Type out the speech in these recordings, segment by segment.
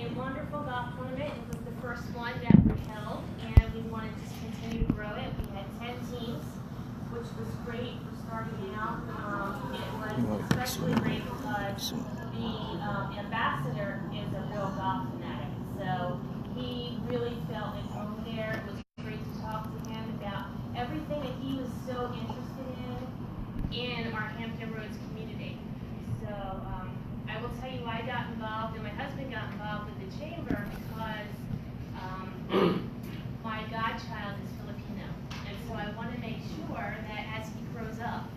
a wonderful golf tournament. It was the first one that we held, and we wanted to continue to grow it. We had 10 teams, which was great for starting out. It was especially great because the ambassador is a real golf fanatic, so he really felt at home there. It was great to talk to him about everything that he was so interested in our Hampton Roads community. So I will tell you, I got involved, and my husband got involved with the chamber because my godchild is Filipino, and so I want to make sure that as he grows up,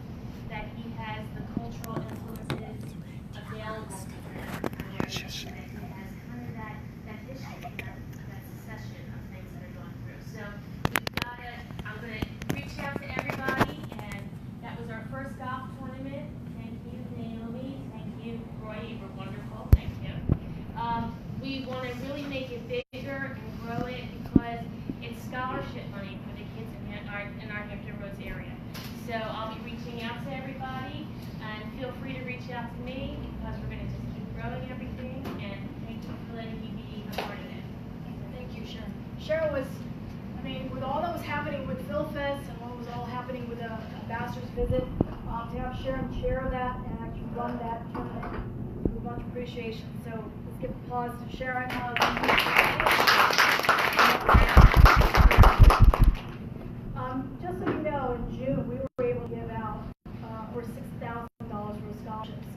that he has the cultural influences available to him, and that he has kind of that history, that succession of things that are going through. So I'm going to reach out to everybody, and that was our first golf tournament. Thank you, Naomi. Thank you, Roy. You were wonderful. Thank you. We want to really make it bigger and grow it because it's scholarship money for the kids in our Hampton Roads area. So I'll be reaching out to everybody, and feel free to reach out to me because we're going to just keep growing everything. And thank you for letting me be a part of it. Thank you, Sharon. Sharon was, with all that was happening with PhilFest and what was all happening with the ambassador's visit, to have Sharon chair that and actually run that tournament with much appreciation. So let's give applause to Sharon. Just so you know, in June we were able to give out over $6,000 worth of scholarships.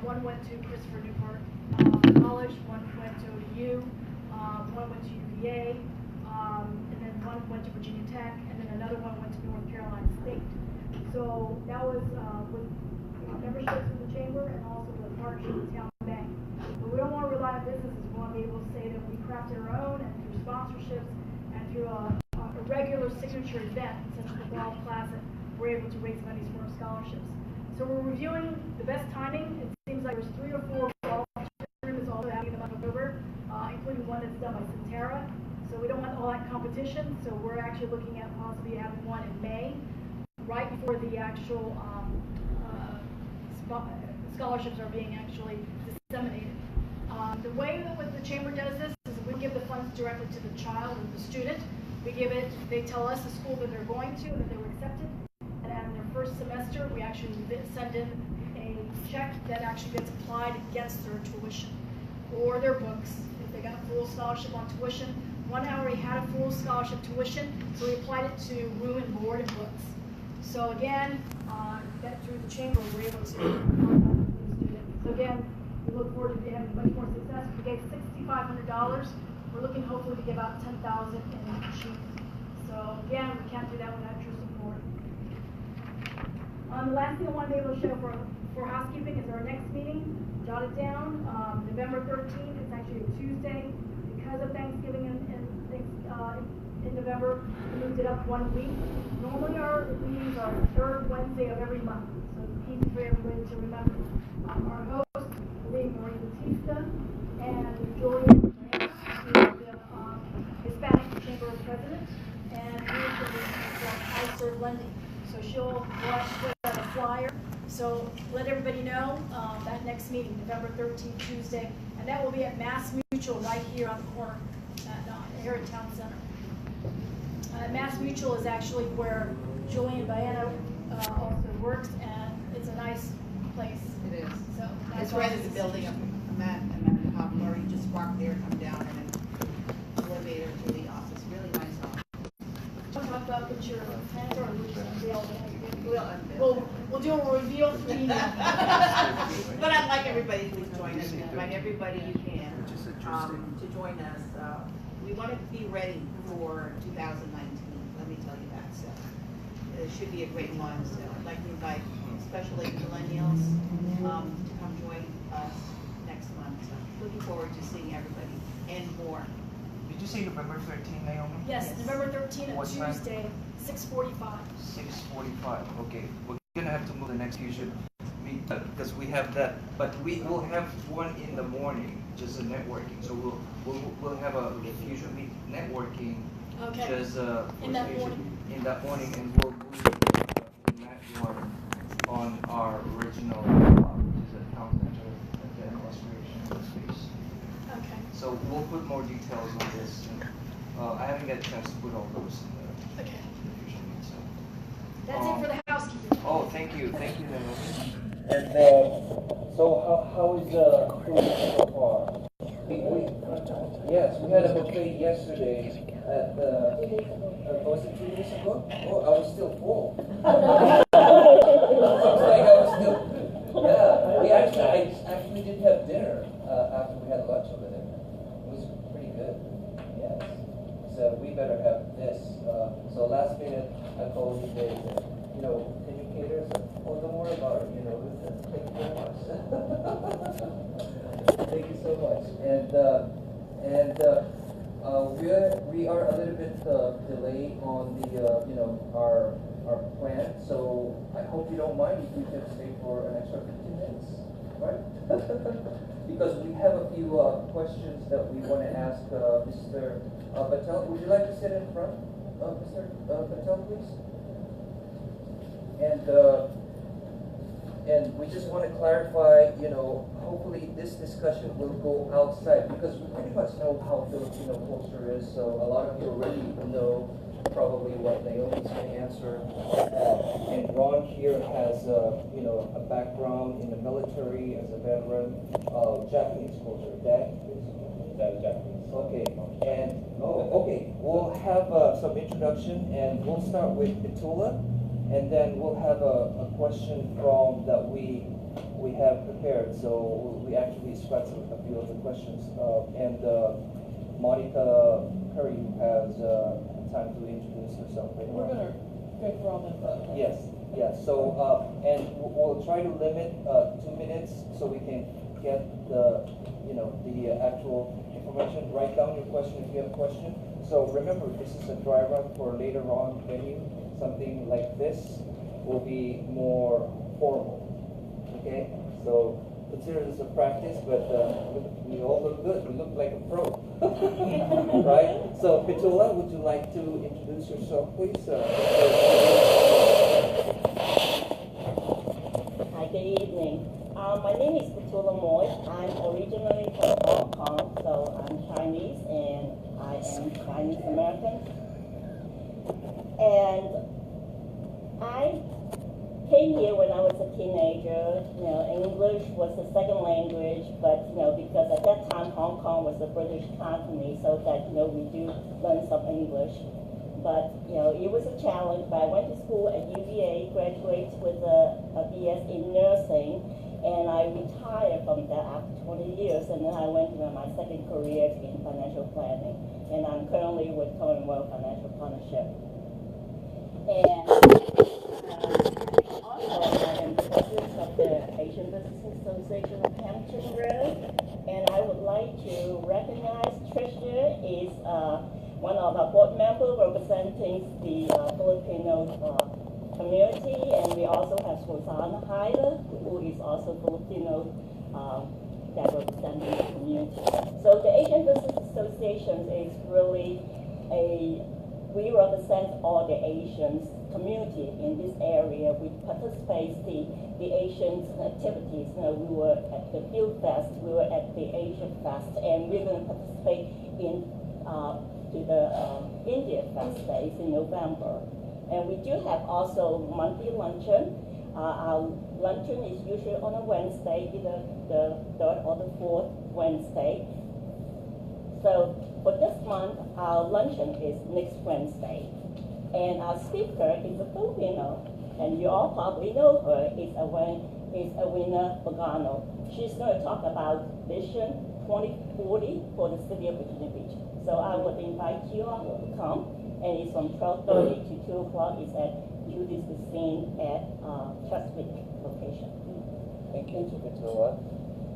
One went to Christopher Newport College, one went to ODU, one went to UVA, and then one went to Virginia Tech, and then another one went to North Carolina State. So that was with memberships with the chamber and also with partnership with Town Bank. But we don't want to rely on businesses. We want to be able to say that we crafted our own, and through sponsorships and through a regular signature event such as the Golf Classic, we're able to raise money for our scholarships. So we're reviewing the best timing. It seems like there's 3 or 4 golf tournaments also happening in the month of October, including one that's done by Centera. So we don't want all that competition. So we're actually looking at possibly having one in May, right before the actual scholarships are being actually disseminated. The way that the chamber does this is we give the funds directly to the child or the student. We give it, they tell us the school that they're going to, that they were accepted, and in their first semester we actually send in a check that actually gets applied against their tuition or their books. If they got a full scholarship on tuition, one already had a full scholarship tuition, so we applied it to room and board and books. So again, that through the chamber we're able to students. So again, we look forward to having much more success. We gave $6,500. We're looking hopefully to give out $10,000 in sheets. So again, we can't do that without your support. The last thing I want to be able to show for housekeeping is our next meeting. Jot it down. November 13th. It's actually a Tuesday because of Thanksgiving in November. We moved it up 1 week. Normally our meetings are the 3rd Wednesday of every month, so it's easy for everybody to remember. Our host will be Marie Batista and Julian, who is the Hispanic Chamber President, and I serve lending. So she'll watch the flyer. So let everybody know that next meeting, November 13th, Tuesday, and that will be at Mass Mutual right here on the corner at here at Town Center. Mass Mutual is actually where Julian Baena also works, and it's a nice place. It is. So it's right at the building of Amanda Poplar. You just walk there, come down, and an elevator to the office. Really nice office. We'll talk about what your plans are, which is We'll do a reveal through email. But I'd like everybody to join us. Invite everybody you can to join us. We want to be ready for 2019. Let me tell you that. So it should be a great one. So I'd like to invite especially millennials to come join us next month. So looking forward to seeing everybody and more. Did you say November 13th, Naomi? Yes, November 13th, What time? Tuesday, 6:45. 6:45. Okay, we're gonna have to move the next fusion meet because we have that, but we will have one in the morning, just a networking. So we'll have a fusion meet networking. Okay. Just In that morning. In that morning, and we'll move that one on our original, which is a town center at the restoration space. Okay. So So we'll put more details on this. I haven't got a chance to put all those in the FusionMeet. So. That's it for the housekeeping. Oh, thank you, Naomi. And so how is the food so far? Yes, we had a buffet yesterday at was it 2 days ago? Oh, I was still full. Seems like I was still. Yeah, I actually did have dinner after we had lunch over there. It was pretty good. Yes. So we better have this. So last minute, I called you guys. Can you cater us? Oh, don't worry about it. Thank you very much. Thank you so much. We are a little bit delayed on the our plan. So I hope you don't mind if we can stay for an extra 15 minutes, right? Because we have a few questions that we want to ask Mr. Patel. Would you like to sit in front, Mr. Patel, please? And we just want to clarify, hopefully this discussion will go outside because we pretty much know how Filipino culture is. So a lot of you already know probably what Naomi's going to answer. And Ron here has, a background in the military as a veteran of Japanese culture. That is Japanese. Okay. And okay, we'll have some introduction, and we'll start with Petula. And then we'll have a question from that we have prepared. So we actually scratched a few of the questions. And Monica Curry has time to introduce herself. Right? We're going to go for all the Yes. So and we'll try to limit 2 minutes so we can get the actual information. Write down your question if you have a question. So remember, this is a dry run for later on venue. Something like this will be more formal. Okay? So consider this a practice, but we all look good. We look like a pro. Right? So Petula, would you like to introduce yourself, please? Hi, good evening. My name is Petula Moy. I'm originally from Hong Kong, so I'm Chinese and I am Chinese American. And I came here when I was a teenager. English was the second language, but because at that time Hong Kong was a British colony, so that we do learn some English. But it was a challenge. But I went to school at UVA, graduated with a BS in nursing, and I retired from that after 20 years. And then I went to my second career in financial planning, and I'm currently with Commonwealth Financial Partnership. And also, I am president of the Asian Business Association of Hampton Road, and I would like to recognize Tricia is one of our board members representing the Filipino community, and we also have Susanna Hyder, who is also Filipino that representing the community. So the Asian Business Association is really we represent all the Asian community in this area. We participate the Asian activities. We were at the Field Fest, we were at the Asia Fest, and we're going to participate in the India Fest days in November. And we do have also monthly luncheon. Our luncheon is usually on a Wednesday, either the third or the fourth Wednesday. So for this month, our luncheon is next Wednesday. And our speaker is a Filipino, and you all probably know her, is Awina Pagano. She's going to talk about Vision 2040 for the city of Virginia Beach. So I would invite you all to come, and it's from 12:30 to 2 o'clock. It's at Judy's Cuisine at Chesapeake location. Thank you, Petula.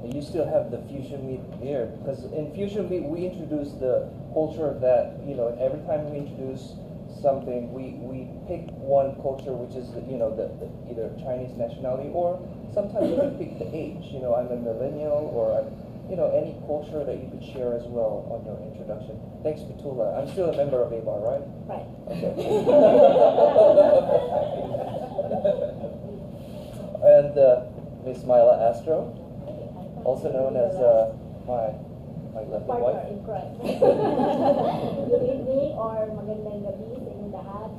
And you still have the FusionMeet here, because in FusionMeet we introduce the culture that every time we introduce something, we pick one culture, which is the either Chinese nationality, or sometimes we pick the age. I'm a millennial, or I'm any culture that you could share as well on your introduction. Thanks, Petula. I'm still a member of ABAR, right? Right. Okay. And Miss Myla Astro, also known as my My lovely partner wife. in crime. Good evening or magandang gabi sa inyong lahat.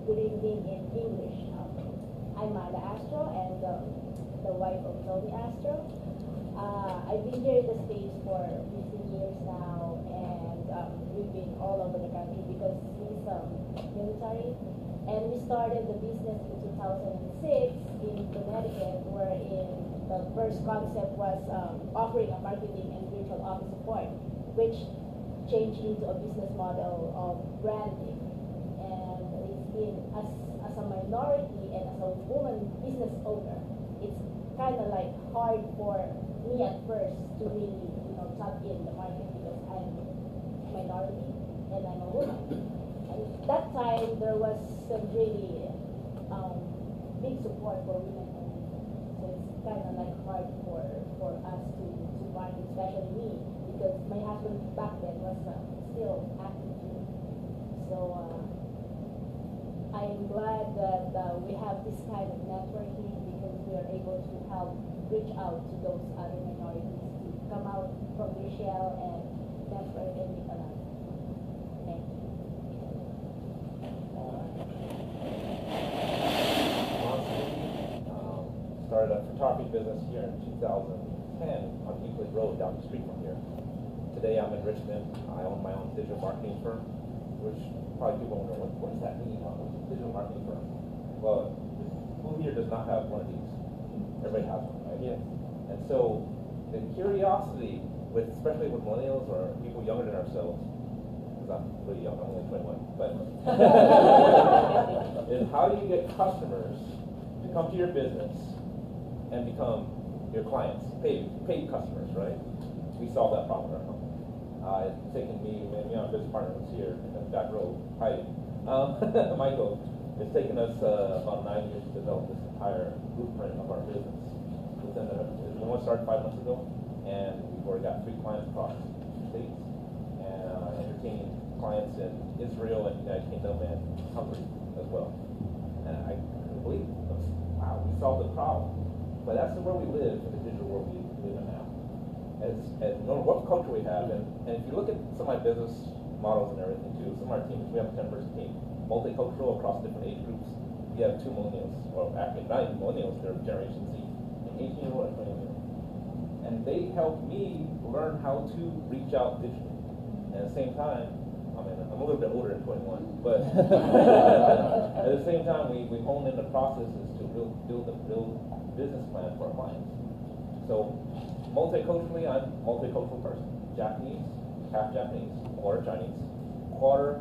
Good evening in English. I'm Mala Astro and the wife of Tony Astro. I've been here in the States for 15 years now, and we've been all over the country because he's military. And we started the business in 2006 in Connecticut, wherein the first concept was offering a marketing and virtual office support, which changed into a business model of branding. And it's been, as a minority and as a woman business owner, it's kind of like hard for me at first to really, tap in the market because I'm minority and I'm a woman. And that time there was some really big support for women only. So it's kind of like hard for us to market, especially me, because my husband back then was still active too. So I'm glad that we have this kind of networking because we are able to help reach out to those other minorities to come out from their shell and network and meet another. Thank you. Started a photography business here in 2010 on Euclid Road down the street from here. Today I'm in Richmond. I own my own digital marketing firm, which probably people wonder, what does that mean? Digital marketing firm. Well, who here does not have one of these? Everybody has one, right? Yeah. And so the curiosity, especially with millennials or people younger than ourselves, because I'm really young, I'm only 21, but is how do you get customers to come to your business and become your clients, paid customers, right? We solve that problem in our company. It's taken me, our business partner was here in the back row, hi, Michael. It's taken us about 9 years to develop this entire blueprint of our business. We only started 5 months ago, and we've already got 3 clients across the states, and entertaining clients in Israel and United Kingdom and Hungary as well. And I couldn't believe it. Wow, we solved the problem. But that's the world we live, in the digital world we live in now. As no matter what culture we have, and if you look at some of my business models and everything too, some of our teams, we have a 10-person team, multicultural across different age groups. We have 2 millennials, or actually not even millennials, they're Generation Z, an 18-year-old and 20-year-old. And they help me learn how to reach out digitally. And at the same time, I'm a little bit older than 21, but at the same time, we hone in the processes to build a business plan for our clients. So multiculturally, I'm a multicultural person. Japanese, half Japanese, quarter Chinese, quarter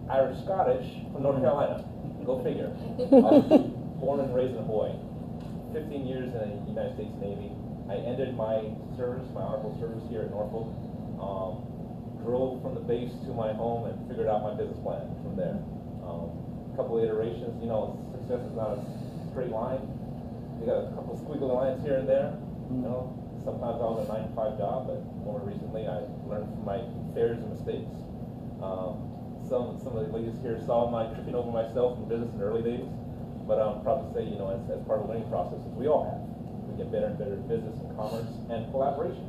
Irish Scottish from North Carolina. Go figure. Born and raised in Hawaii. 15 years in the United States Navy. I ended my service, my honorable service here at Norfolk. Drove from the base to my home and figured out my business plan from there. A couple of iterations, success is not a straight line. You got a couple of squiggly lines here and there. Sometimes I was a 9-to-5 job, but more recently I learned from my failures and mistakes. Some of the ladies here saw my tripping over myself in business in the early days, but I'm proud to say, as part of the learning process, we all have. We get better and better at business and commerce and collaboration.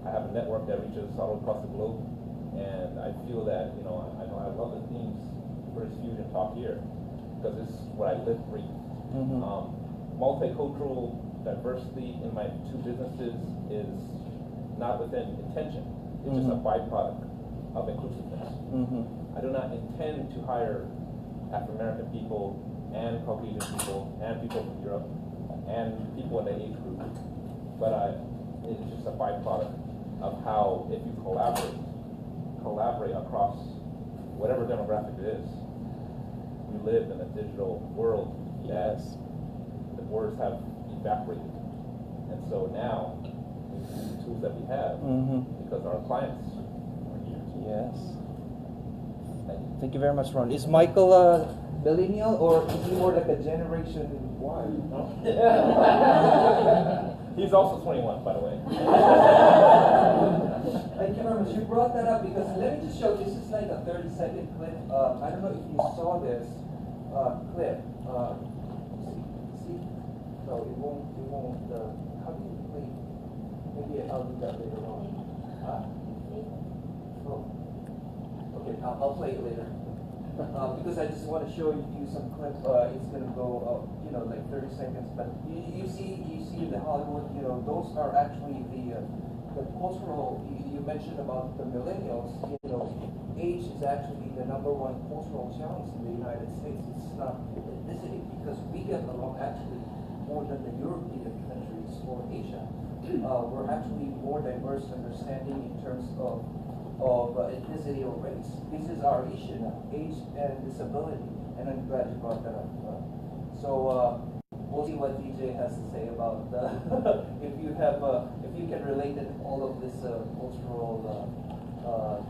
I have a network that reaches all across the globe, and I feel that, I love the themes for this FusionTalk here, because this is what I live, breathe. Multicultural diversity in my 2 businesses is not within intention. It's just a byproduct of inclusiveness. I do not intend to hire African American people and Caucasian people and people from Europe and people in the age group, but it's just a byproduct of how, if you collaborate across whatever demographic it is. We live in a digital world. Yes, the borders have evaporated, and so now we use the tools that we have because our clients are here. Yes. Thank you very much, Ron. Is Michael a millennial or is he more like a Generation Y? No? He's also 21, by the way. Thank you very much. You brought that up because let me just show. This is like a 30-second clip. I don't know if you saw this clip. See? So it won't. How do you play? Maybe I'll do that later on. Oh. Okay, I'll play it later. Because I just want to show you some clip. It's gonna go, like 30 seconds. But you see the Hollywood. Those are actually the cultural. You mentioned about the millennials. Age is actually the #1 cultural challenge in the United States. It's not ethnicity, because we get along actually more than the European countries or Asia. We're actually more diverse understanding in terms of ethnicity or race. This is our issue now, age and disability, and I'm glad you brought that up. So we'll see what DJ has to say about if you can relate it all of this cultural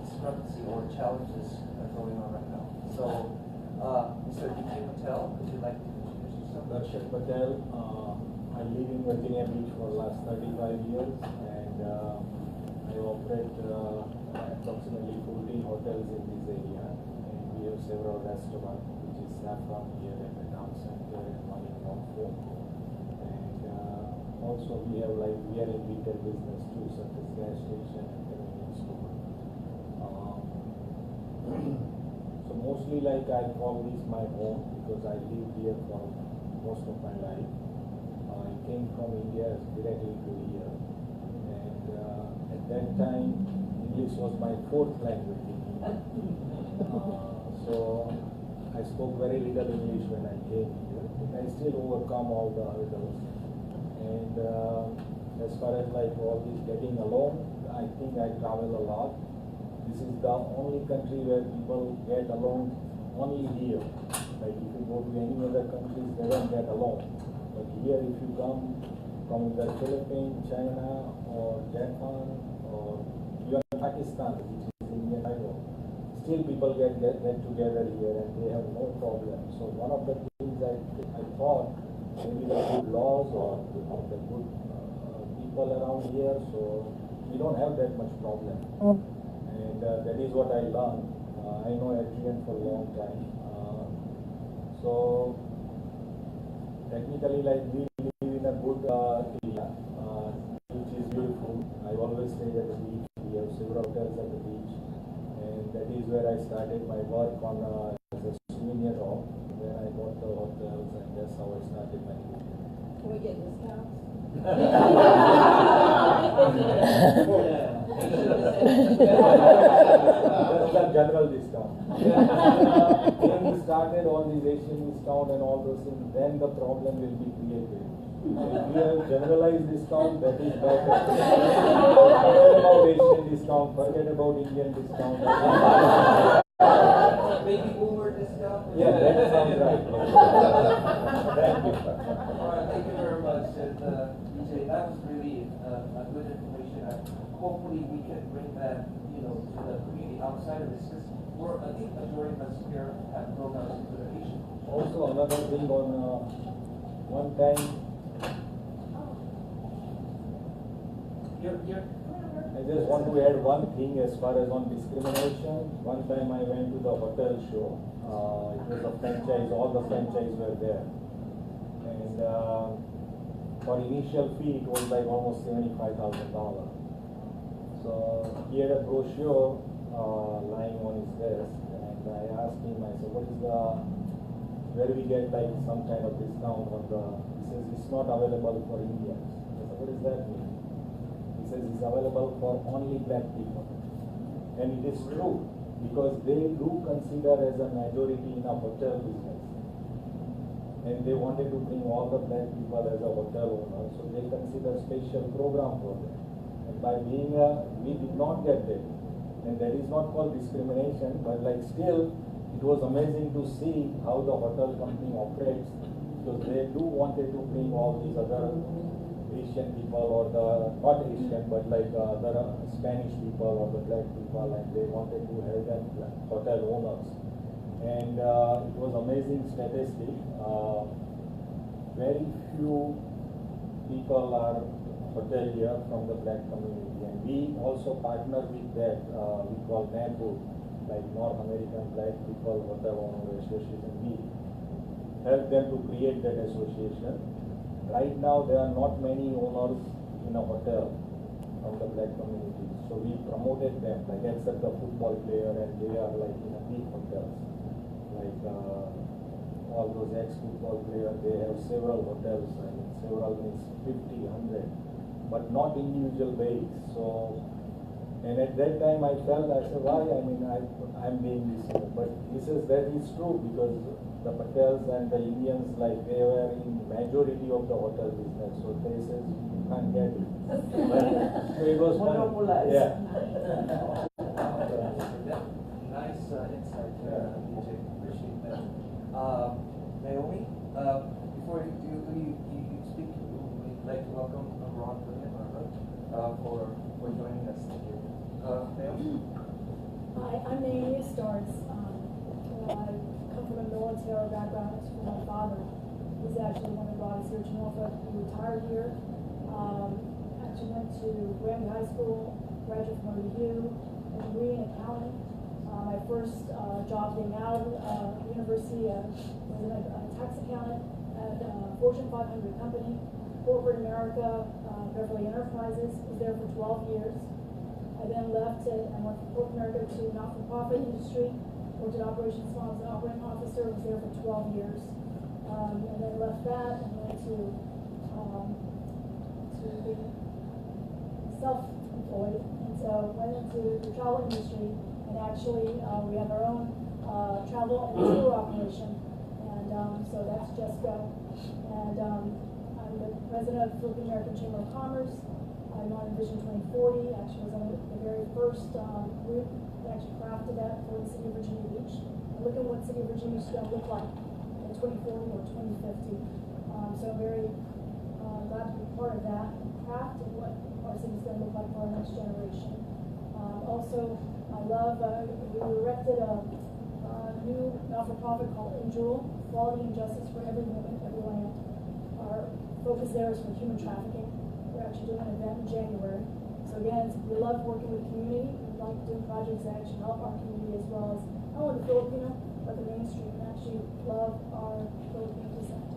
discrepancy or challenges that are going on right now. So, Mr. DJ Patel, would you like to introduce yourself? Darshan Patel. I live in Virginia Beach for the last 35 years, and I operate approximately 14 hotels in this area, and we have several restaurants, which is Saffron here at the town center and one in Norfolk. And also we are in retail business too, such as gas station and convenience store. So mostly I call this my home because I live here for most of my life. I came from India directly to here, and at that time English was my 4th language in India. So I spoke very little English when I came here, but I still overcome all the hurdles. And as far as all this getting along, I think I travel a lot. This is the only country where people get along only here. Like if you go to any other countries, they don't get along. But here, if you come from the Philippines, China, or Japan, or even Pakistan, which is Indian idol, still people get together here and they have no problem. So one of the things I thought, maybe the good laws or the good people around here, so we don't have that much problem. And that is what I learned. I know Adrian for a long time. So technically, we live in a good area, which is beautiful. I always stay at the beach. We have several hotels at the beach, and that is where I started my work on as a souvenir home. Then I bought the hotels, and that's how I started my career. Can we get discounts? That's a general discount. When we started all these Asian discount and all those things, then the problem will be created. If we have generalized discount, that is better. Forget about Asian discount, forget about Indian discount. Baby boomer discount? Yeah, that sounds right. Thank you. All right, thank you very much. And DJ, that was really a good information. Hopefully we can bring that, to the community outside of this. Because I think majority of us here have programs into the Asian. Also, another thing on one time. I just want to add one thing as far as on discrimination. One time I went to the hotel show. It was a franchise, all the franchise were there. And for initial fee, it was like almost $75,000. So he had a brochure lying on his desk, and I asked him, I said, where we get some kind of discount on the, he says, it's not available for Indians. I said, what does that mean? He says, it's available for only black people. And it is true, because they do consider as a majority in a hotel business. And they wanted to bring all the black people as a hotel owner, so they consider special program for them. And by being we did not get that. And that is not called discrimination, but still, it was amazing to see how the hotel company operates, because they do wanted to bring all these other Asian people, or not Asian, but other Spanish people or the black people, and they wanted to have them hotel owners. And it was amazing statistic. Very few people are hotelier from the black community, and we also partner with that, we call NABU, North American Black People Hotel Owner Association. We help them to create that association. Right now there are not many owners in a hotel, from the black community. So we promoted them, like except the football player, and they are like in a big hotels. Like all those ex-football players, they have several hotels. I mean, several means 50, 100, but not individual base. So, and at that time I felt, I said, why? I mean, I'm being this, but he says that is true because the Patels and the Indians, like they were in majority of the hotel business. So they says you can't get it. So it was fun. Yeah. Nice insight, DJ. Appreciate that. Naomi, before you speak, we'd like to welcome Ron for joining us today. Naomi? Hi, I'm Naomi Starks. I come from a military background. My father was actually one that brought us here to Norfolk. He retired here. Actually went to Granby High School, graduated from OU, a degree in accounting. My first job getting out of university was a tax accountant at a Fortune 500 company, corporate America, Beverly Enterprises. Was there for 12 years. I then left and went from corporate America to not-for-profit industry. Worked at operations as an operating officer. Was there for 12 years, and then left that and went to be self-employed. And so went into the travel industry. And actually, we have our own travel and tour operation, and so that's Just Go. And I'm the president of the Philippine American Chamber of Commerce. I'm on Vision 2040. Actually, was on the very first group that actually crafted that for the city of Virginia Beach. And look at what city of Virginia is going to look like in 2040 or 2050. So I'm very glad to be part of that and craft and what our city is going to look like for our next generation. Also, I love, we erected a new not-for-profit called Enjewel, Quality and Justice for Every Woman, Every Land. Our focus there is for human trafficking. We're actually doing an event in January. So again, we love working with the community. We like doing projects that actually help our community as well as not only the Filipino, but the mainstream, and actually love our Filipino descent.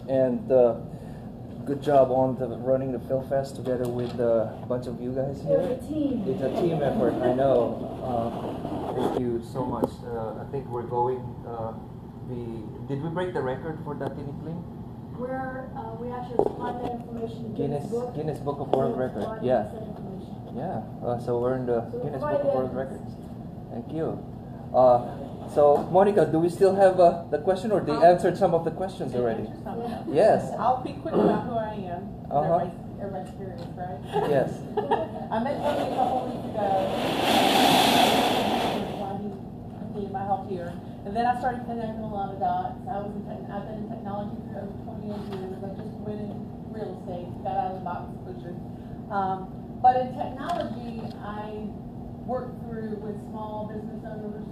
And good job on running the Phil Fest together with a bunch of you guys here. It's a team. It's a team effort, I know. Thank you so much. I think we're going. Did we break the record for that Tinipling? We actually supplied that information to Guinness Book of World Records. Yeah. Yeah. So we're in the Guinness Book of World Records. Thank you. So, Monica, do we still have the question, or they answered some of the questions already? Yes. I'll be quick about who I am. Everybody's curious, right? Yes. I met Tony a couple weeks ago. He needed my help here. And then I started connecting a lot of dots. I've been in technology for over 28 years. I just went in real estate, got out of the box pushing. But in technology, I worked through with small business owners,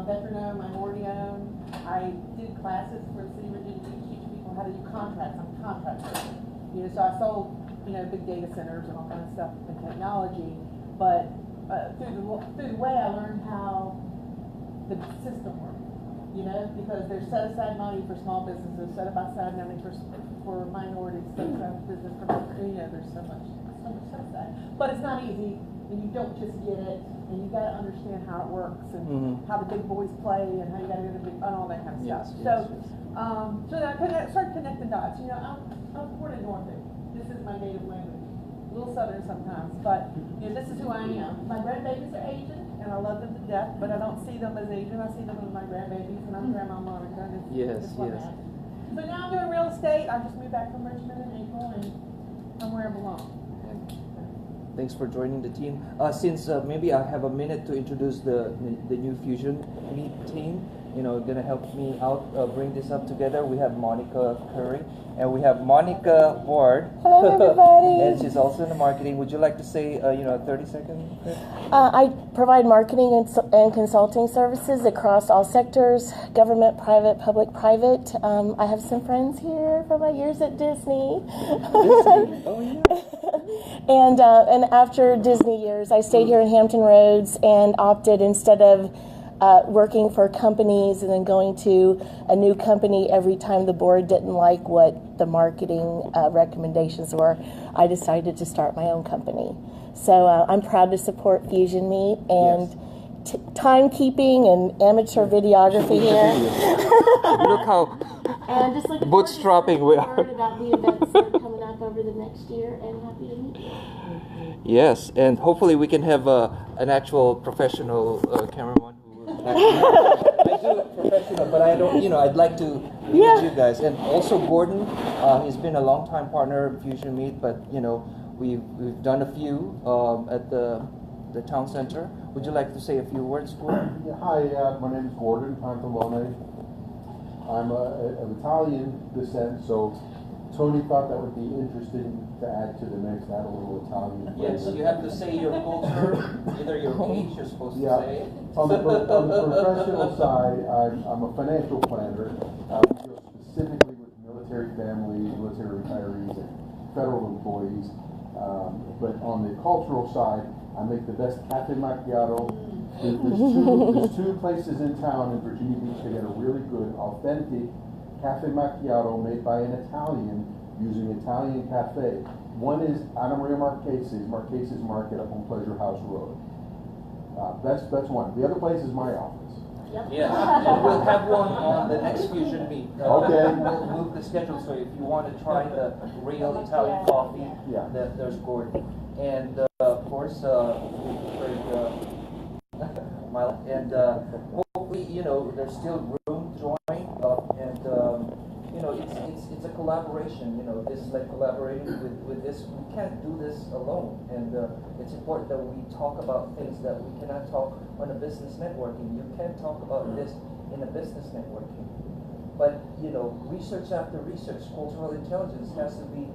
veteran-owned, minority-owned. I did classes for the city of Virginia Beach, teaching people how to do contracts. I'm a contractor. So I sold, big data centers and all kinds of stuff in technology. But through the way, I learned how the system works. Because there's set aside money for small businesses, set aside money for minorities, set aside business for there's so much set aside. But it's not easy, and you don't just get it, and you got to understand how it works and how the big boys play and how you got to get and all that kind of stuff. So then I started connecting dots. I'm born in Norfolk. This is my native language. A little southern sometimes, but this is who I am. My grandbabies are Asian, and I love them to death, but I don't see them as Asian. I see them as my grandbabies, and I'm Grandma Monica. Yes. So now I'm doing real estate. I just moved back from Richmond in April, and I'm where I belong. Thanks for joining the team. Since maybe I have a minute to introduce the new FusionMeet team, gonna help me out bring this up together. We have Monica Curry and we have Monica Ward. Hello, everybody. And she's also in the marketing. Would you like to say 30-second? I provide marketing and consulting services across all sectors: government, private, public, private. I have some friends here from my years at Disney. Oh yeah. And after Disney years, I stayed here in Hampton Roads and opted, instead of working for companies and then going to a new company every time the board didn't like what the marketing recommendations were, I decided to start my own company. So I'm proud to support FusionMeet and timekeeping and amateur videography here. Look how And just looking bootstrapping we are. about the events that are coming up over the next year, and happy to meet you. Yes, and hopefully we can have an actual professional cameraman who will I do it professional, but I don't, I'd like to meet you guys. And also Gordon, he's been a long-time partner of FusionMeet, but, we've done a few at the town center. Would you like to say a few words, Gordon? Yeah, hi, my name is Gordon Pantalone. I'm of Italian descent, so Tony thought that would be interesting to add to the mix, add a little Italian flavor. Yes, you have to say your culture, either your age you're supposed to say. On the professional side, I'm a financial planner. We deal specifically with military families, military retirees, and federal employees. But on the cultural side, I make the best cafe macchiato. There's two places in town in Virginia Beach that get a really good, authentic cafe macchiato made by an Italian using Italian cafe. One is Anna Maria Marchese's Market up on Pleasure House Road. That's one. The other place is my office. Yes, and we'll have one on the next FusionMeet. Okay. We'll move the schedule, so if you want to try the real Italian coffee, there's Gordon. And of course, we've heard and hopefully, there's still room to join, and it's a collaboration. This is like collaborating with this. We can't do this alone, and it's important that we talk about things that we cannot talk on a business networking. You can't talk about this in a business networking, but research after research, cultural intelligence has to be.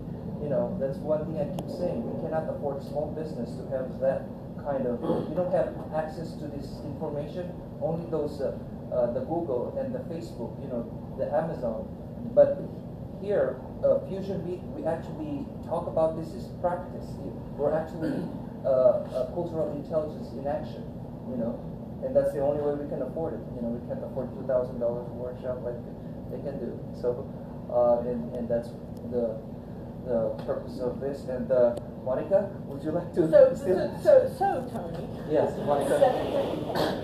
That's one thing I keep saying. We cannot afford small business to have that kind of. We don't have access to this information. Only those the Google and the Facebook, the Amazon. But here, FusionMeet, we actually talk about this as practice. We're actually cultural intelligence in action, and that's the only way we can afford it. We can't afford $2,000 a workshop like they can do. So, and that's the purpose of this. And Monica, would you like to? So Tony. Yes, Monica.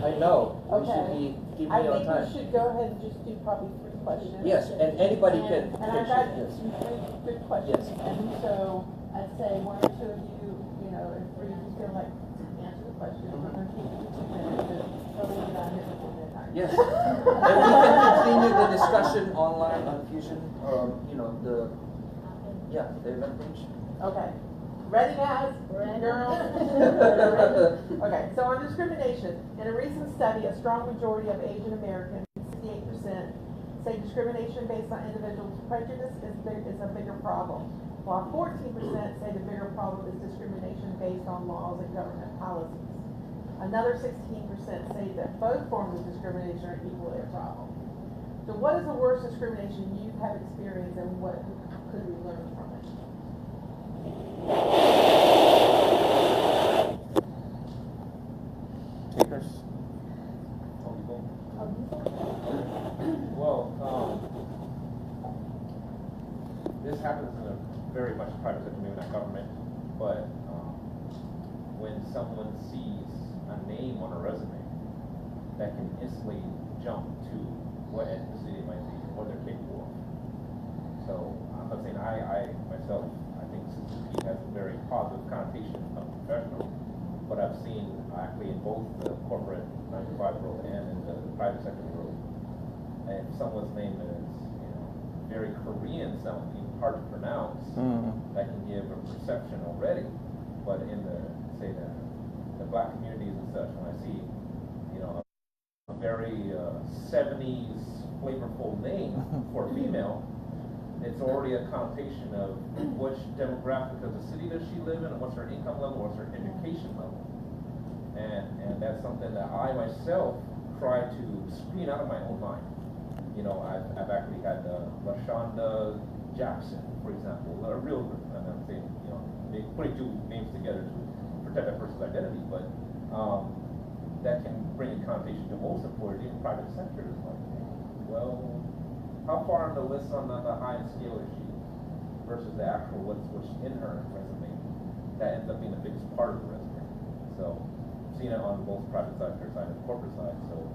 I know. Okay. We should be giving I you think time. we should go ahead and just do probably 3 questions. Yes, and anybody can. And I got yes. some good questions. Yes. And so I'd say 1 or 2 of you, if 3 of you feel like answer the question, we're going to keep it to 2 minutes. So we'll get out here before midnight. Yes. And we can continue the discussion online on Fusion. The event page. Okay. Ready, guys? Ready. Girls? Okay, so on discrimination, in a recent study, a strong majority of Asian Americans, 68%, say discrimination based on individual prejudice is a bigger problem, while 14% say the bigger problem is discrimination based on laws and government policies. Another 16% say that both forms of discrimination are equally a problem. So what is the worst discrimination you have experienced, and what could we learn from it? Takers. Well, this happens in a very much private sector, maybe not government, but when someone sees a name on a resume, that can instantly jump to what ethnicity it might be, what they're capable of. So I'm not saying I myself, I think Suzuki has a very positive connotation of professional, but I've seen actually in both the corporate 9-to-5 world and in the private sector world, and if someone's name is very Korean sounding, hard to pronounce, that can give a perception already. But in the black communities and such, when I see a very 70s flavorful name for a female, it's already a connotation of which demographic of the city does she live in, and what's her income level, what's her education level. And that's something that I myself try to screen out of my own mind. I've actually had LaShonda Jackson, for example, a real, I'm saying, putting 2 names together to protect that person's identity, but that can bring a connotation to most employers, even private sector, is like, well, how far on the list on the high-end scale is she versus the actual what's in her resume? That ends up being the biggest part of the resume. So, seeing it on both private sector side and corporate side, so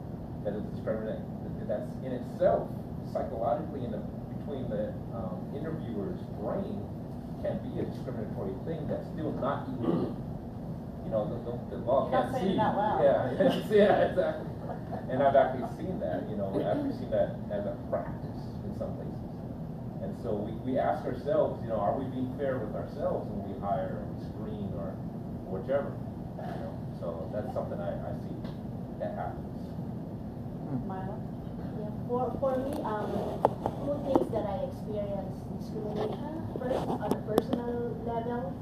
that is discriminate. That's in itself psychologically between the interviewer's brain can be a discriminatory thing that's still not illegal. You know, the law You're can't not saying see. it out loud. Yeah, exactly. And I've actually seen that. You know, I've actually seen that as a practice in some places. And so we ask ourselves, you know, are we being fair with ourselves when we hire or we screen or whichever? You know, so that's something I see that happens. Mila? Yeah, for me, two things that I experienced discrimination. First, on a personal level.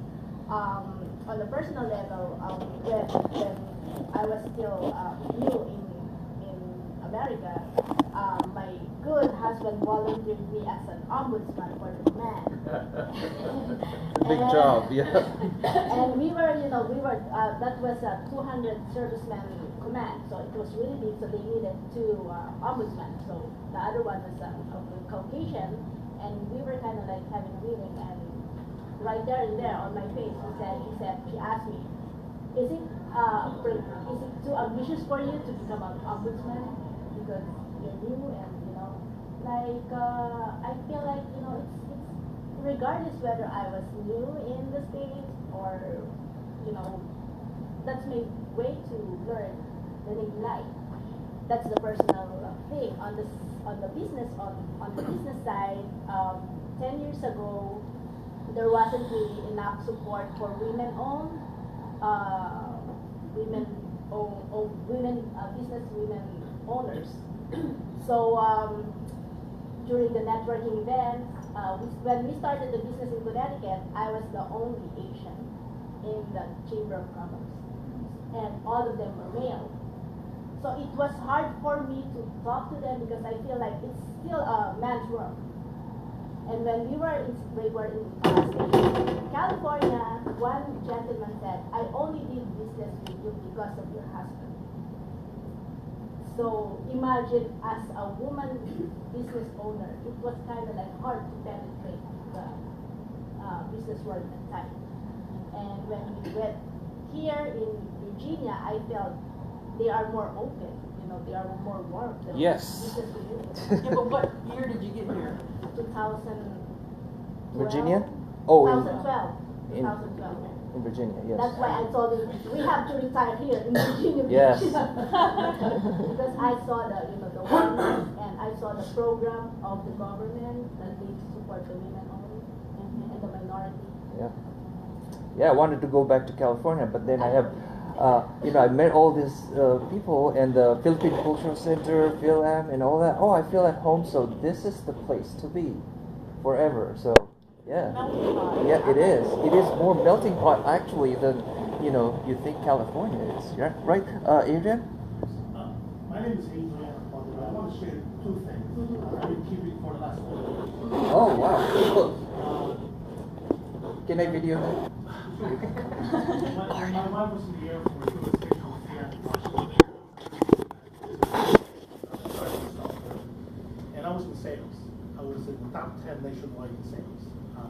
On the personal level, when I was still new in America, my good husband volunteered me as an ombudsman for the men. Big job, yeah. And we were, that was a 200 servicemen command, so it was really big, so they needed two ombudsmen. So the other one was a Caucasian, and we were kind of like having a meeting, and right there and there on my face, she asked me, is it too ambitious for you to become an ombudsman because you're new and I feel like it's regardless whether I was new in the States or that's my way to learn living life. That's the personal thing. On the business side, 10 years ago, there wasn't really enough support for women-owned business women owners. So during the networking event, when we started the business in Connecticut, I was the only Asian in the Chamber of Commerce, and all of them were male. So it was hard for me to talk to them because I feel like it's still a man's world. And when we were in California, one gentleman said, I only did business with you because of your husband. So imagine as a woman business owner, it was kind of like hard to penetrate the business world at the time. And when we went here in Virginia, I felt they are more open, they are more warm. Yes. Yeah, but what year did you get here? 2012. Virginia? Oh, 2012. in 2012. Virginia, yes. That's why I told you we have to retire here in Virginia. Yes. Because I saw the oneness and I saw the program of the government that they support the women only and the minority. Yeah. Yeah, I wanted to go back to California, but then I have, I met all these people and the Philippine Cultural Center, PhilAm, and all that. Oh, I feel at home, so this is the place to be forever. So, yeah. Yeah, it is. It is more melting pot, actually, than, you think California is. Yeah? Right, Adrian? My name is Adrian. I want to share two things. I've been keeping for the last 4 years. Oh, wow. Can I video that? My mom was in the Air Force. She was stationed in Seattle, Washington. And I was in sales. I was in the top 10 nationwide in sales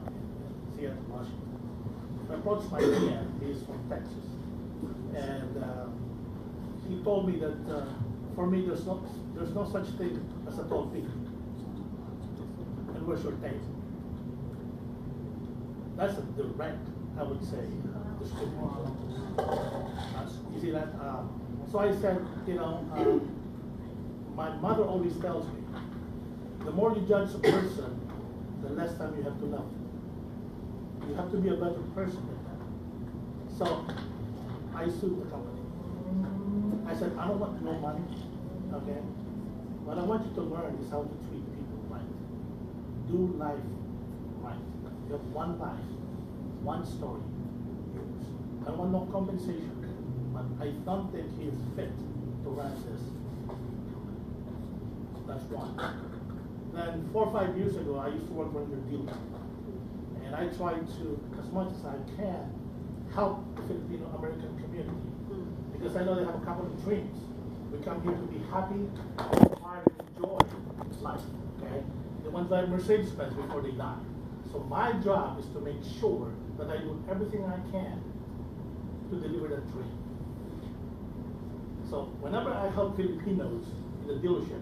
in Seattle, Washington. I approached my dad. He's from Texas. And he told me that for me there's no such thing as a tall peak. And where's your taste? That's a direct, I would say, discrimination. You see that? So I said, my mother always tells me, the more you judge a person, the less time you have to love. You have to be a better person than that. So I sued the company. I said, I don't want no money, okay? What I want you to learn is how to treat people right. Do life right. You have one life, one story. I don't want no compensation, but I don't think he is fit to run this. That's one. Then 4 or 5 years ago, I used to work for a dealer. And I tried to, as much as I can, help the Filipino American community. because I know they have a couple of dreams. We come here to be happy, hard, and enjoy life, okay? They want to drive Mercedes-Benz before they die. So my job is to make sure that I do everything I can to deliver that dream. So whenever I help Filipinos in the dealership,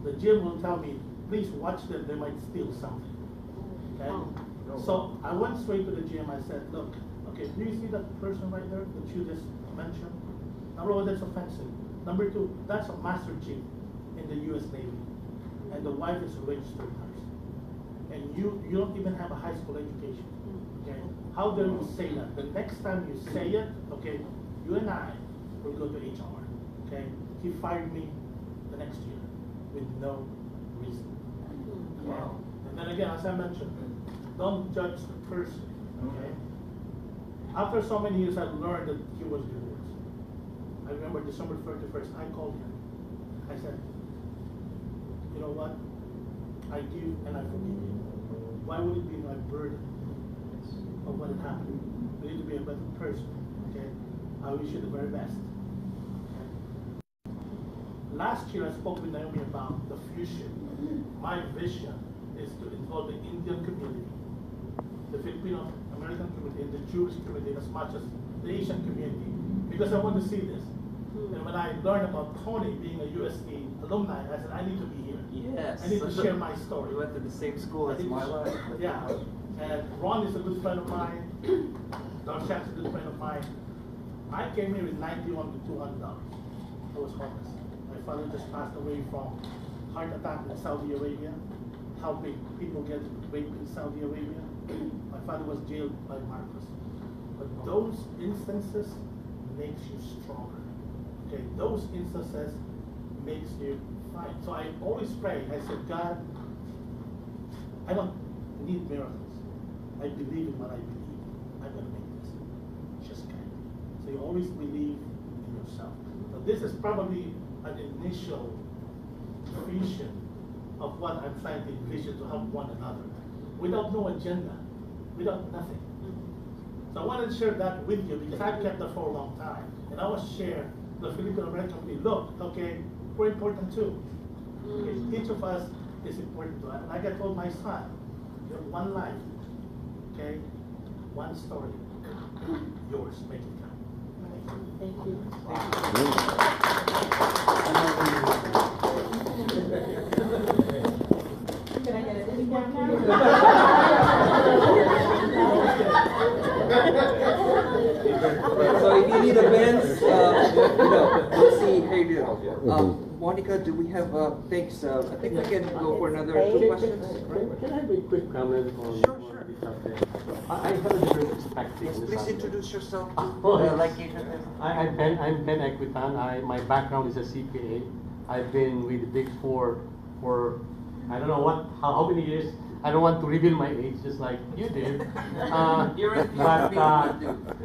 the GM will tell me, please watch them, they might steal something. Okay? So I went straight to the GM, I said, look, okay, do you see that person right there that you just mentioned? Number one, that's offensive. Number two, that's a master chief in the US Navy. And the wife is a registered nurse. And you don't even have a high school education. Okay? How dare you say that? The next time you say it, okay, you and I will go to HR. Okay? He fired me the next year with no reason. Okay? And then again, as I mentioned, don't judge the person. Okay? After so many years, I learned that he was divorced. I remember December 31st, I called him. I said, you know what? I give and I forgive you. Why would it be my burden of what had happened? You need to be a better person. Okay? I wish you the very best. Okay? Last year I spoke with Naomi about the fusion. My vision is to involve the Indian community, the Filipino American community, and the Jewish community as much as the Asian community, because I want to see this. And when I learned about Tony being a USC alumni, I said, I need to be here. Yes. I need to share my story. We went to the same school as my life. Yeah. And Ron is a good friend of mine. Darshan's a good friend of mine. I came here with $91 to $200. I was homeless. My father just passed away from heart attack in Saudi Arabia. Helping people get raped in Saudi Arabia. My father was jailed by Marcos. But those instances makes you stronger. Okay, those instances makes you fight. So I always pray. I said, God, I don't need miracles. I believe in what I believe. I'm going to make this. Just kind. So you always believe in yourself. So this is probably an initial vision of what I'm trying to envision to help one another, without no agenda, without nothing. So I wanted to share that with you because I've kept that for a long time. And I want to share the Filipino American community. Look, okay, we're important too. Okay, each of us is important to us. Like I told my son, you have one life, okay, one story. Yours, make it count. Thank you. Can I get it? Any more So if you need a Benz, we'll see. Hey, Monica, do we have thanks? I think we can go for another 2 questions. Can I have a quick comment on this subject? I have a different perspective. Yes, please introduce yourself. I'm Ben Equitan. My background is a CPA. I've been with the Big Four for I don't know how many years. I don't want to reveal my age, just like you did. But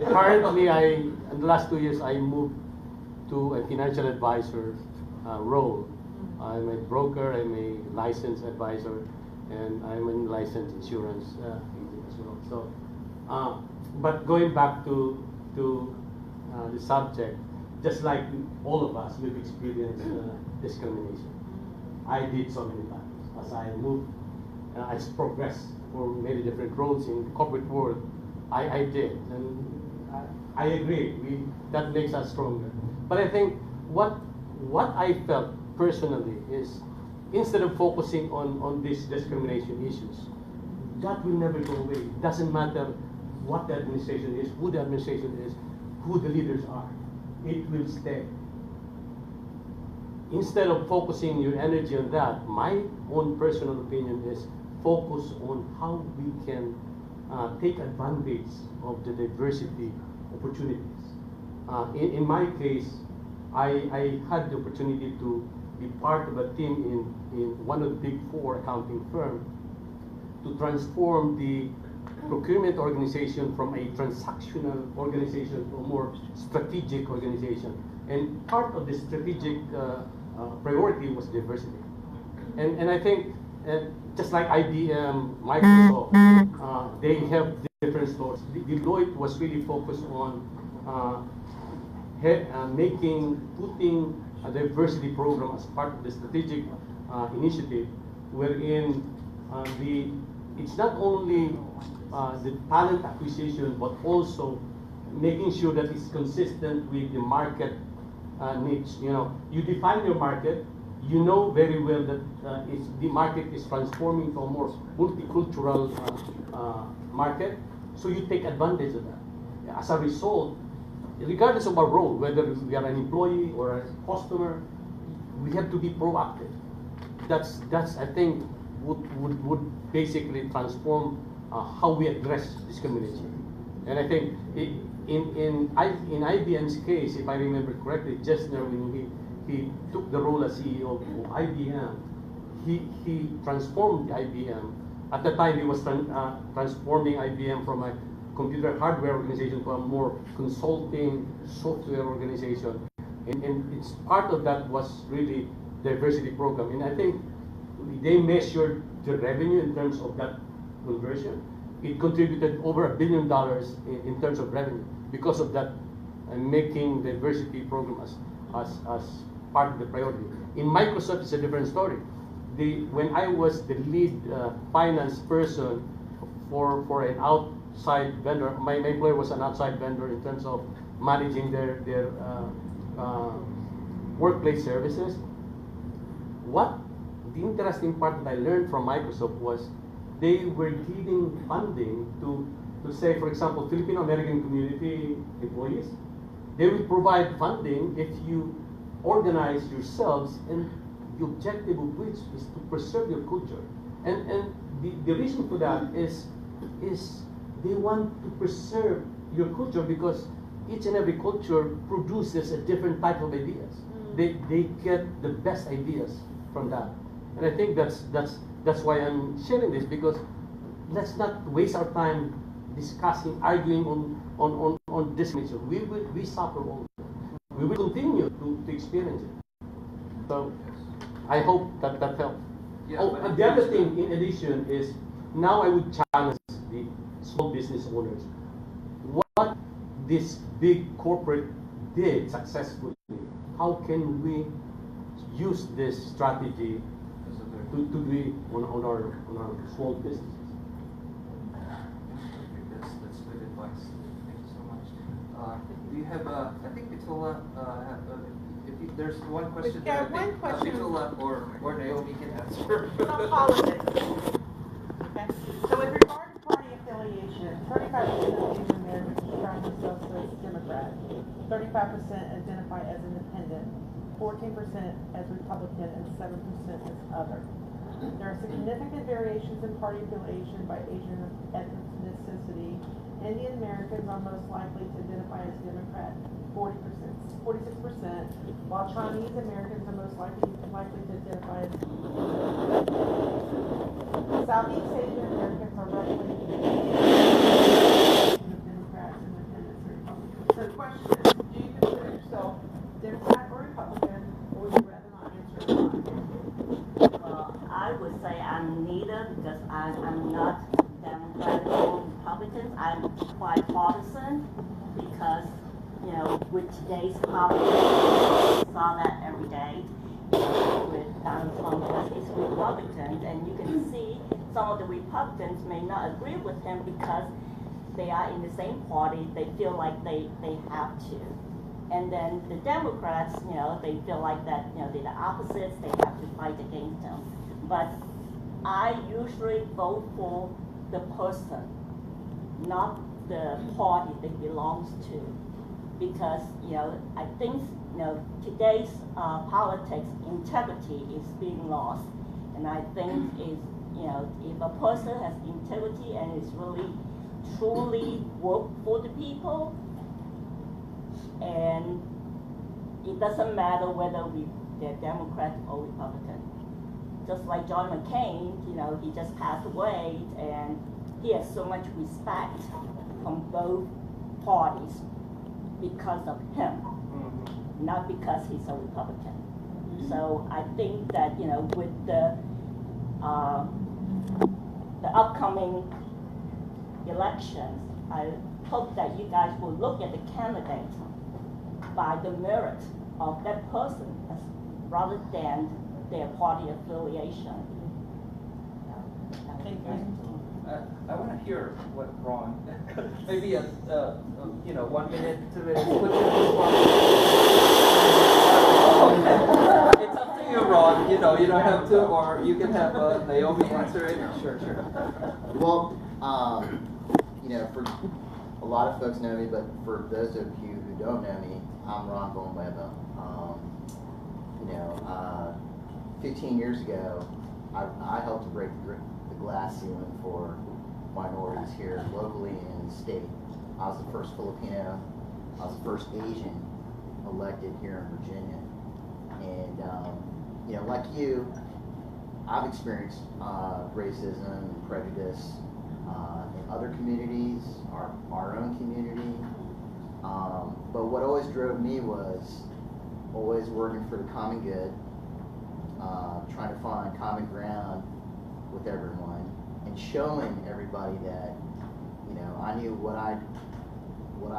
currently, in the last 2 years, I moved to a financial advisor role. I'm a broker, I'm a licensed advisor, and I'm a licensed insurance agent as well. So, but going back to the subject, just like all of us, we've experienced discrimination. I did so many times as I moved. I progressed for many different roles in the corporate world. I did, and I agree. That makes us stronger. But I think what I felt personally is, instead of focusing on these discrimination issues, that will never go away. It doesn't matter what the administration is, who the administration is, who the leaders are. It will stay. Instead of focusing your energy on that, my own personal opinion is focus on how we can take advantage of the diversity opportunities. In my case, I had the opportunity to be part of a team in one of the Big Four accounting firms to transform the procurement organization from a transactional organization to a more strategic organization. And part of the strategic priority was diversity. And I think just like IBM, Microsoft, they have different stores. Deloitte was really focused on putting a diversity program as part of the strategic initiative, wherein it's not only the talent acquisition, but also making sure that it's consistent with the market needs. You know, you define your market. You know very well that the market is transforming to a more multicultural market, so you take advantage of that. As a result, regardless of our role, whether we are an employee or a customer, we have to be proactive. That's I think would basically transform how we address discrimination. And I think in IBM's case, if I remember correctly, just now when he took the role as CEO of IBM, he transformed IBM. At the time, he was transforming IBM from a computer hardware organization to a more consulting software organization. And it's part of that was really diversity program. And I think they measured the revenue in terms of that conversion. It contributed over $1 billion in terms of revenue because of that, making diversity program as part of the priority. In Microsoft, it's a different story. When I was the lead finance person for an outside vendor, my employer was an outside vendor in terms of managing their workplace services. What the interesting part that I learned from Microsoft was they were giving funding to say, for example, Filipino American community employees. They will provide funding if you organize yourselves, and the objective of which is to preserve your culture. And the reason for that is they want to preserve your culture because each and every culture produces a different type of ideas. They get the best ideas from that. And I think that's why I'm sharing this, because let's not waste our time discussing, arguing on this issue. We suffer all. We will continue to experience it. So I hope that helps. Yeah, and the other thing, in addition, is now I would challenge the small business owners. What this big corporate did successfully, how can we use this strategy to do it on our small businesses? That's good advice. Thank you so much. Do you have I think Vitola, if there's one question Yeah, that I think one question. Vitola or Naomi can answer. Some politics. Okay. So with regard to party affiliation, 35% of Asian Americans describe themselves as Democrat, 35% identify as independent, 14% as Republican, and 7% as other. There are significant variations in party affiliation by Asian ethnicity. Indian Americans are most likely to identify as Democrat, 46%, while Chinese Americans are most likely to identify as Southeast Asian Americans are roughly Democrats, Independents, and Republicans. So the question is, do you consider yourself Democrat or Republican, or would you rather not answer it? Well, I would say I'm neither, because I'm not Democrat or Republican. I'm quite partisan because, you know, with today's politics, we saw that every day. With Donald Trump, because it's Republicans, and you can see some of the Republicans may not agree with him because they are in the same party. They feel like they have to. And then the Democrats, you know, they feel like that, you know, they're the opposites. They have to fight against them. But I usually vote for the person, not the party they belongs to, because, you know, I think, you know, today's politics, integrity is being lost, and I think is, you know, if a person has integrity and is really truly work for the people, and it doesn't matter whether they're Democrat or Republican. Just like John McCain, you know, he just passed away, and he has so much respect from both parties because of him, not because he's a Republican. So I think that, you know, with the upcoming elections, I hope that you guys will look at the candidates, and, you know, if a person has integrity and is really truly work for the people, and then the Democrats, you know, they have to fight against them. But I usually vote for the person, not the party they belongs to, because, you know, I think that, you know, with the upcoming elections, I hope that you guys will look at the candidates by the merit of that person rather than their party affiliation. I want to hear what Ron, maybe 1 minute, 2 minutes. What's your response? It's up to you, Ron. You don't have to, or you can have Naomi answer it. Sure. Well, for a lot of folks know me, but for those of you who don't know me, I'm Ron Villanueva. 15 years ago, I helped to break the glass ceiling for minorities here locally and in the state. I was the first Filipino, I was the first Asian elected here in Virginia. And, like you, I've experienced racism and prejudice in other communities, our own community. But what always drove me was always working for the common good, trying to find common ground with everyone, and showing everybody that I knew what I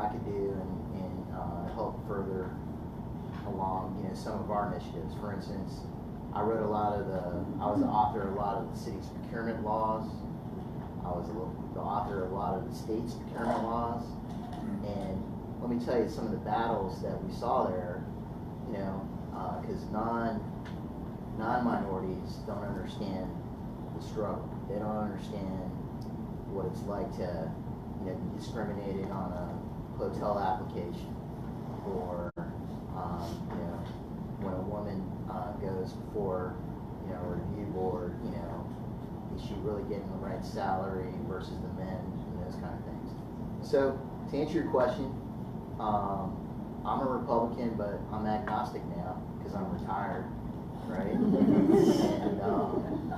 could do and help further along some of our initiatives. For instance, I was the author of a lot of the city's procurement laws. I was the author of a lot of the state's procurement laws. And let me tell you some of the battles that we saw there, because non-minorities don't understand the struggle. They don't understand what it's like to be discriminated on a hotel application, or when a woman goes before a review board, is she really getting the right salary versus the men, and those kind of things. So to answer your question, I'm a Republican, but I'm agnostic now because I'm retired, right? And,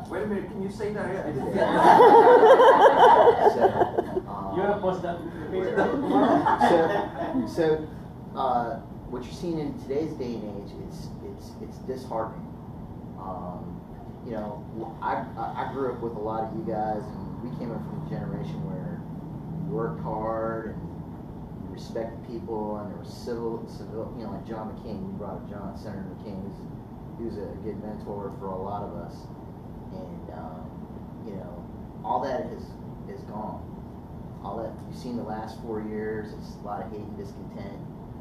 wait a minute, can you say that? You want to post that? So what you're seeing in today's day and age, it's disheartening. I grew up with a lot of you guys, and we came up from a generation where you worked hard and you respected people, and there was civil, like John McCain. We brought up Senator McCain. He was a good mentor for a lot of us, and all that is gone. All that you've seen the last 4 years, it's a lot of hate and discontent.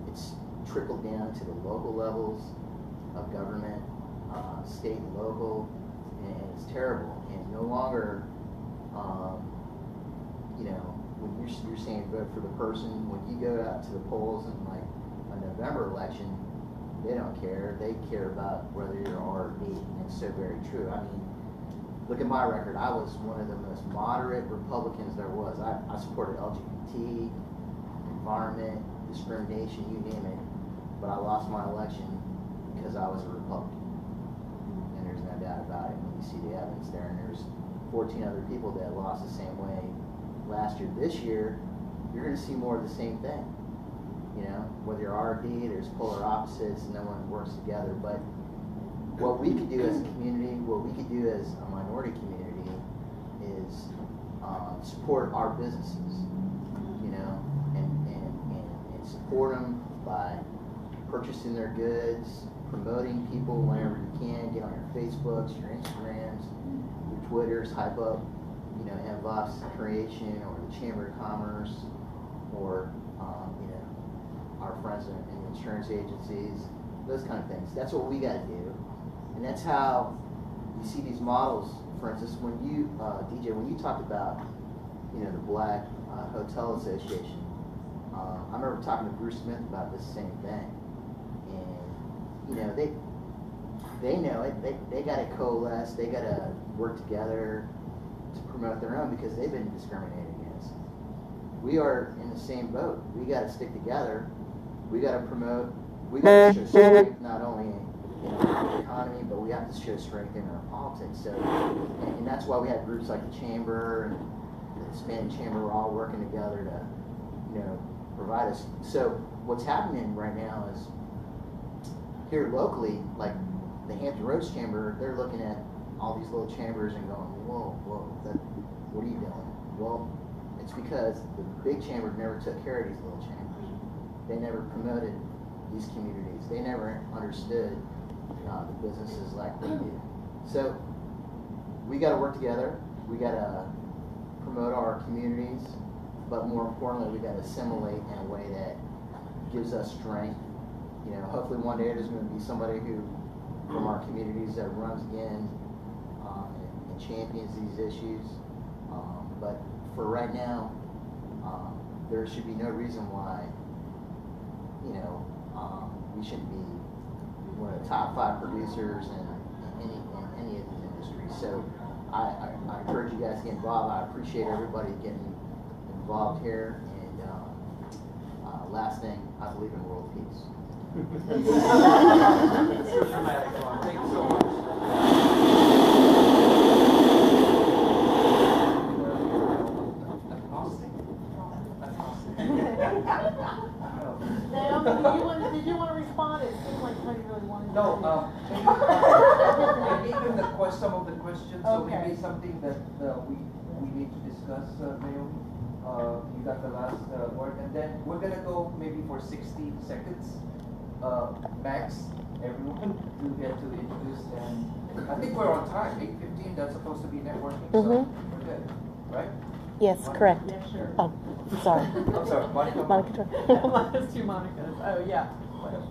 It's trickled down to the local levels of government, state and local, and it's terrible. And no longer, when you're saying vote for the person, when you go out to the polls in like a November election, they don't care. They care about whether you're R or D, and it's so very true. I mean, look at my record. I was one of the most moderate Republicans there was. I supported LGBT, environment, discrimination, you name it. But I lost my election because I was a Republican. And there's no doubt about it when you see the evidence there. And there's 14 other people that lost the same way last year. This year, you're going to see more of the same thing. Whether you're R or D, there's polar opposites, and no one works together. But what we could do as a community, what we could do as a minority community, is support our businesses, and support them by purchasing their goods, promoting people whenever you can. Get on your Facebooks, your Instagrams, your Twitters, hype up, Inbox Creation, or the Chamber of Commerce, or our friends in insurance agencies, those kind of things. That's what we got to do, and that's how you see these models. For instance, when you, DJ, when you talked about, the Black Hotel Association, I remember talking to Bruce Smith about this same thing, and they know it. They got to coalesce. They got to work together to promote their own, because they've been discriminated against. We are in the same boat. We got to stick together. We got to promote. We got to show strength not only in the economy, but we have to show strength in our politics. So, and that's why we have groups like the Chamber and the Hispanic Chamber. We're all working together to, provide us. So what's happening right now is here locally, like the Hampton Roads Chamber, they're looking at all these little chambers and going, whoa, what are you doing? Well, it's because the big chamber never took care of these little chambers. They never promoted these communities. They never understood the businesses like we do. So we got to work together. We got to promote our communities, but more importantly, we got to assimilate in a way that gives us strength. You know, hopefully one day there's going to be somebody who, from our communities, that runs again and champions these issues. But for right now, there should be no reason why, you know, we shouldn't be one of the top 5 producers in any of these industries. So I encourage you guys to get involved. I appreciate everybody getting involved here. And last thing, I believe in world peace. Thank you so much. Did you want to respond? It seemed like Tony really wanted to. No, maybe even some of the questions, so Okay. maybe something that we need to discuss, Naomi. You got the last word, and then we're gonna go maybe for 60 seconds, max, everyone to get to introduce, and I think we're on time, 8:15, that's supposed to be networking, so we're good, right? Yes, correct. Yeah, sure. Oh, I'm sorry. I'm sorry, Monica. Monica. There's 2 Monicas. Oh, yeah. Whatever.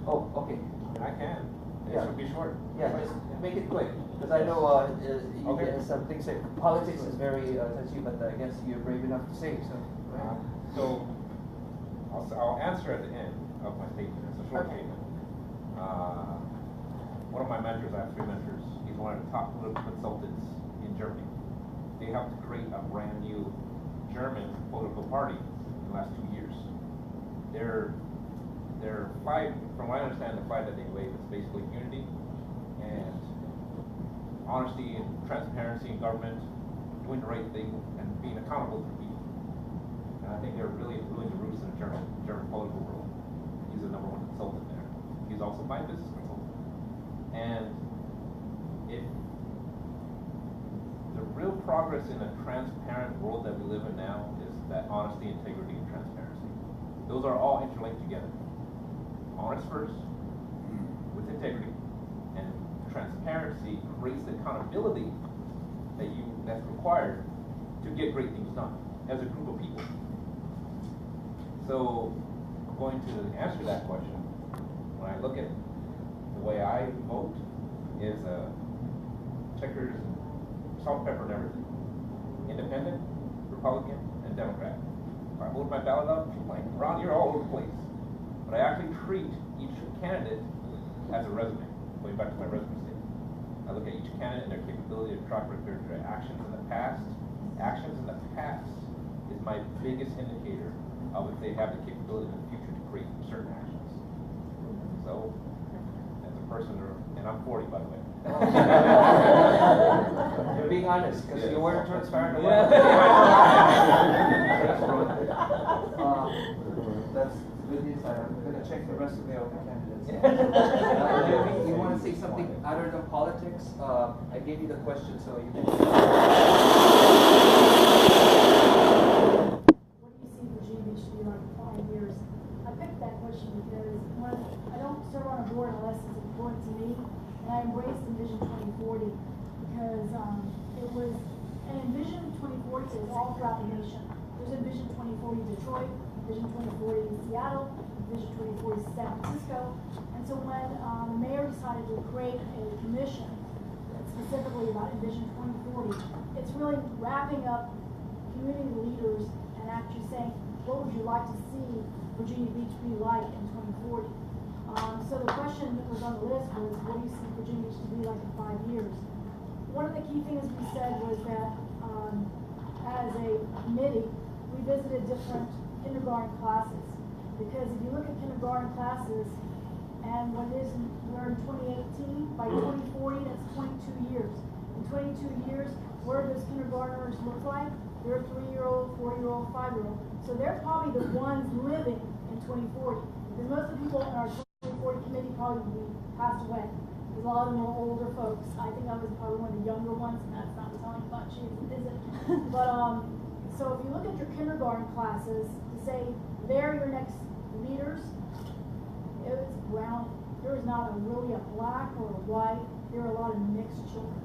Oh, okay. I can. It should be short. Yeah, just make it quick, because I know you Okay. get some things that politics is very touchy, but I guess you're brave enough to say so. Right? So I'll answer at the end of my statement. It's a short statement. One of my mentors, I have 3 mentors. He's one of the top political consultants in Germany. They helped to create a brand new German political party in the last 2 years. There are 5, from what I understand, the 5 that they wave is basically unity and honesty and transparency in government, doing the right thing, and being accountable to people. And I think they're really the roots in the German political world. He's the #1 consultant there. He's also my business consultant. And if the real progress in a transparent world that we live in now is that honesty, integrity, and transparency. Those are all interlinked together. Honest first, with integrity, and transparency creates the accountability that's required to get great things done as a group of people. So, going to answer that question, when I look at the way I vote, is checkers, salt, pepper, and everything. Independent, Republican, and Democrat. If I hold my ballot up, I'm like, around here all over the place. But I actually treat each candidate as a resume, going back to my resume statement. I look at each candidate and their capability, their track record, their actions in the past. Actions in the past is my biggest indicator of if they have the capability in the future to create certain actions. So, as a person, and I'm 40 by the way. You're being honest, because you weren't transparent about that's good news. I'm going to check the rest of the other candidates. You want to say something other than politics? I gave you the question, so you can. What do you see Virginia should be like in 5 years? I picked that question because I don't serve on a board unless it's important to me. And I embraced Envision 2040 because it was, and Envision 2040 is all throughout the nation. There's Envision 2040 Detroit, Envision 2040 in Seattle, Envision 2040 San Francisco. And so when the mayor decided to create a commission specifically about Envision 2040, it's really wrapping up community leaders and actually saying, what would you like to see Virginia Beach be like in 2040? So the question that was on the list was, what do you see Virginia Beach to be like in 5 years? One of the key things we said was that as a committee, we visited different kindergarten classes. Because if you look at kindergarten classes, and what it is, we're in 2018, by 2040, that's 22 years. In 22 years, what do those kindergartners look like? They're a 3-year-old, 4-year-old, 5-year-old. So they're probably the ones living in 2040. Because most of the people in our 2040 committee probably passed away. Because a lot of them were older folks. I think I was probably one of the younger ones, and that's not telling much, is it? But so if you look at your kindergarten classes, to say they're your next leaders, it's brown. There is not really a black or a white. There are a lot of mixed children.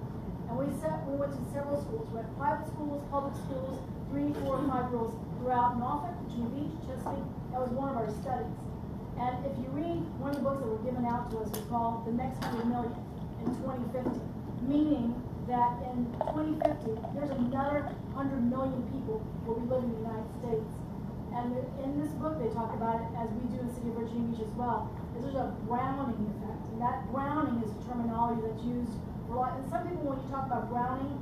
And we went to several schools. We had private schools, public schools, 3, 4, 5 girls throughout Norfolk, Virginia Beach, Chesapeake. That was one of our studies. And if you read one of the books that were given out to us, was called The Next 100 Million in 2050, meaning that in 2050, there's another 100 million people will be living in the United States. And in this book, they talk about it, as we do in the city of Virginia Beach as well, is there's a browning effect. And that browning is a terminology that's used for a lot. And some people, when you talk about browning,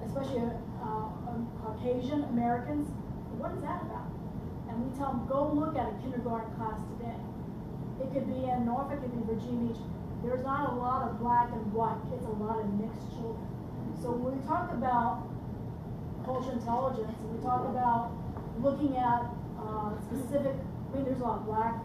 especially Caucasian Americans, what is that about? And we tell them, go look at a kindergarten class today. It could be in Norfolk, it could be Virginia Beach. There's not a lot of black and white. It's a lot of mixed children. So when we talk about cultural intelligence, and we talk about looking at specific, I mean, there's a lot of black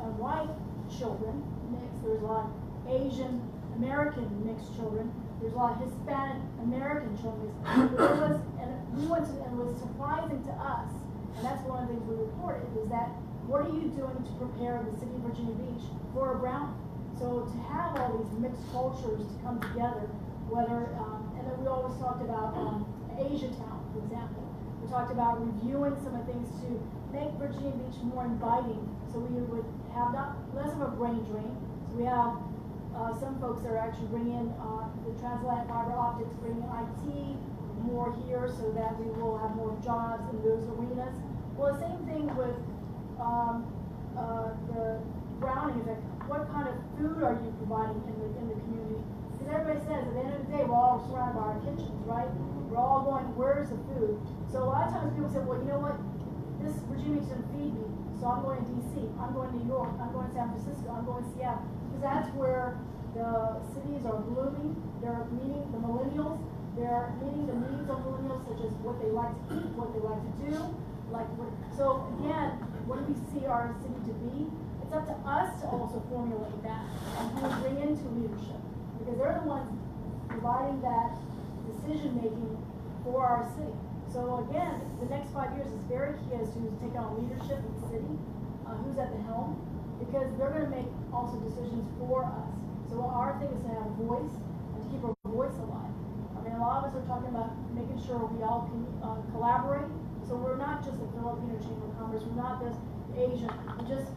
and white children mixed. There's a lot of Asian American mixed children. There's a lot of Hispanic American children mixed. And we went to, and it was surprising to us, and that's one of the things we reported, is that what are you doing to prepare the city of Virginia Beach for a brown? So to have all these mixed cultures to come together, whether, and then we always talked about Asia Town, for example. We talked about reviewing some of the things to make Virginia Beach more inviting, so we would have less of a brain drain. So we have some folks that are actually bringing in the transatlantic fiber optics, bringing IT more here so that we will have more jobs in those arenas. Well, the same thing with the browning effect. What kind of food are you providing in the community? Because everybody says at the end of the day, we're all surrounded by our kitchens, right? We're all going, where's the food? So a lot of times people say, well, you know what? This Virginia Beach doesn't feed me, so I'm going to DC, I'm going to New York, I'm going to San Francisco, I'm going to Seattle. Because that's where the cities are blooming. They're meeting the millennials. They're meeting the needs of millennials, such as what they like to eat, what they like to do. So again, what do we see our city to be? It's up to us to also formulate that and who we bring into leadership, because they're the ones providing that decision making for our city. So again, the next 5 years is very key as to who's taking on leadership in the city, who's at the helm, because they're going to make also decisions for us. So our thing is to have a voice and to keep our voice alive. I mean, a lot of us are talking about making sure we all can collaborate. So we're not just a Filipino Chamber of Commerce, we're not just Asian,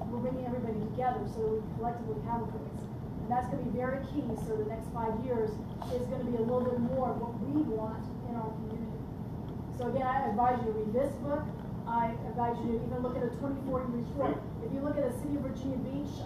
we're bringing everybody together so that we collectively have a voice. And that's going to be very key, so the next 5 years is going to be a little bit more of what we want in our community. So again, I advise you to read this book. I advise you to even look at a 2040 report. If you look at the City of Virginia Beach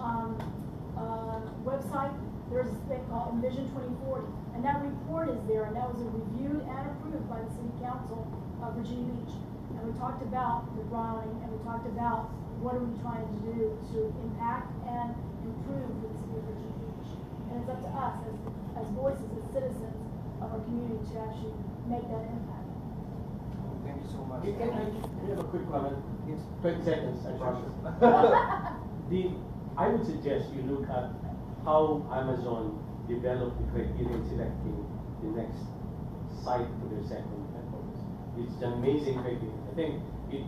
website, there's a thing called Envision 2040. And that report is there, and that was reviewed and approved by the City Council of Virginia Beach. And we talked about the browning, and we talked about what are we trying to do to impact and improve the city of Virginia Beach. And it's up to us as voices, as citizens of our community to actually make that impact. Thank you so much. Can I have a quick comment? It's 20 seconds, I promise. I would suggest you look at how Amazon developed the criteria in selecting the next site for their second headquarters. It's an amazing criteria. I think it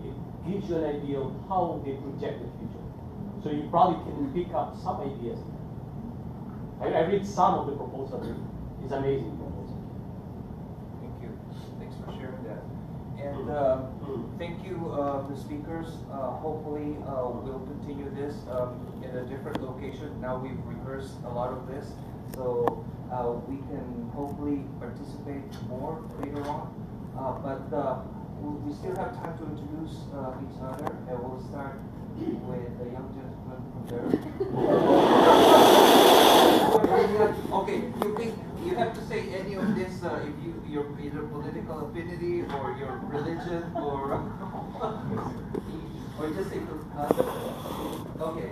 gives you an idea of how they project the future. So you probably can pick up some ideas. I read some of the proposals. It's amazing proposal. Thank you. Thanks for sharing that. And thank you, the speakers. Hopefully, we'll continue this in a different location. Now we've rehearsed a lot of this, so we can hopefully participate more later on. But we still have time to introduce each other, and we'll start with the young gentleman from there. Okay, you have to say any of this if your either political affinity or your religion or just say okay.